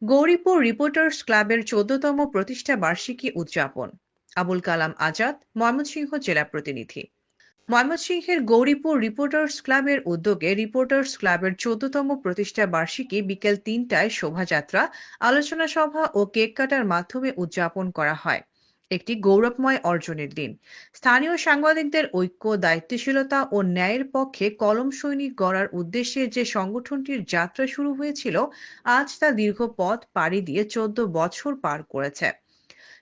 Gauripur reporters ক্লাবের ১৪তম প্রতিষ্ঠা বার্ষিকী উদযাপন। আবুল কালাম আজাদ, ময়মনসিংহ জেলা প্রতিনিধি। ময়মনসিংহের গৌরীপুর রিপোর্টার্স ক্লাবের উদ্যোগে রিপোর্টার্স ক্লাবের ১৪তম প্রতিষ্ঠা বার্ষিকী বিকেল ৩টায় শোভাযাত্রা, আলোচনা সভা ও কেক কাটার মাধ্যমে উদযাপন করা হয়। একটি গৌরবময় অর্জনের দিন। স্থানীয় সাংবাদিকদের ঐক্য, দায়িত্বশীলতা ও ন্যায়ের পক্ষে কলম সৈনিক গড়ার উদ্দেশ্যে যে সংগঠনটির যাত্রা শুরু হয়েছিল, আজ তা দীর্ঘ পথ পাড়ি দিয়ে ১৪ বছর পার করেছে।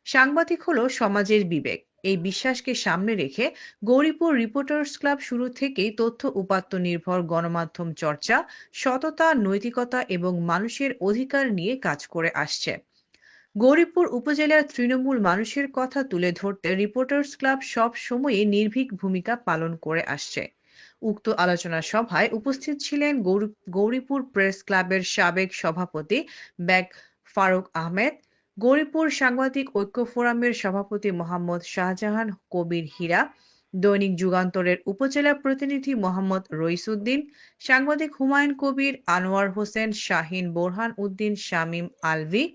সাংবাদিক হলো সমাজের বিবেক। এই বিশ্বাসকে সামনে রেখে গৌরীপুর রিপোর্টার্স ক্লাব শুরু থেকেই তথ্য উপাত্ত নির্ভর গণমাধ্যম চর্চা, সততা, নৈতিকতা এবং মানুষের অধিকার নিয়ে কাজ করে আসছে। গৌরীপুর উপজেলার তৃণমূল মানুষের কথা তুলে ধরতে রিপোর্টার্স ক্লাব সব সময়ই নির্ভীক ভূমিকা পালন করে আসছে। উক্ত আলোচনা সভায় উপস্থিত ছিলেন গৌরীপুর প্রেস ক্লাবের সাবেক সভাপতি বেগ ফারুক আহমেদ, গৌরীপুর সাংবাদিক ঐক্য ফোরামের সভাপতি মোহাম্মদ শাহজাহান কবির হীরা, দৈনিক যুগান্তরের উপজেলা প্রতিনিধি মোহাম্মদ রইসুদ্দিন, সাংবাদিক হুমায়ুন কবির, আনোয়ার হোসেন শাহিন, বোরহান উদ্দিন শামীম আলভী,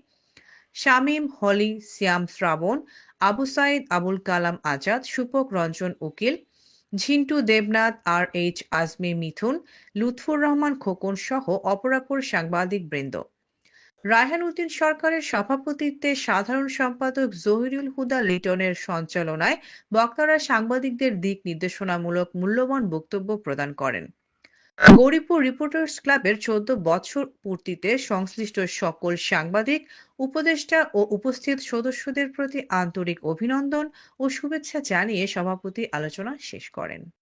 শামীম হলি, সিয়াম শ্রাবণ, আবু সাইদ, আবুল কালাম আজাদ, সুপক রঞ্জন উকিল, ঝিন্টু দেবনাথ, আর আজমি মিথুন, লুৎফুর রহমান খোকন সহ অপরাপর সাংবাদিক বৃন্দ। রায়হান উদ্দিন সরকারের সভাপতিত্বে সাধারণ সম্পাদক জহিরুল হুদা লিটনের সঞ্চালনায় বক্তারা সাংবাদিকদের দিক নির্দেশনামূলক মূল্যবান বক্তব্য প্রদান করেন। গৌরীপুর রিপোর্টার্স ক্লাবের ১৪ বছর পূর্তিতে সংশ্লিষ্ট সকল সাংবাদিক, উপদেষ্টা ও উপস্থিত সদস্যদের প্রতি আন্তরিক অভিনন্দন ও শুভেচ্ছা জানিয়ে সভাপতি আলোচনা শেষ করেন।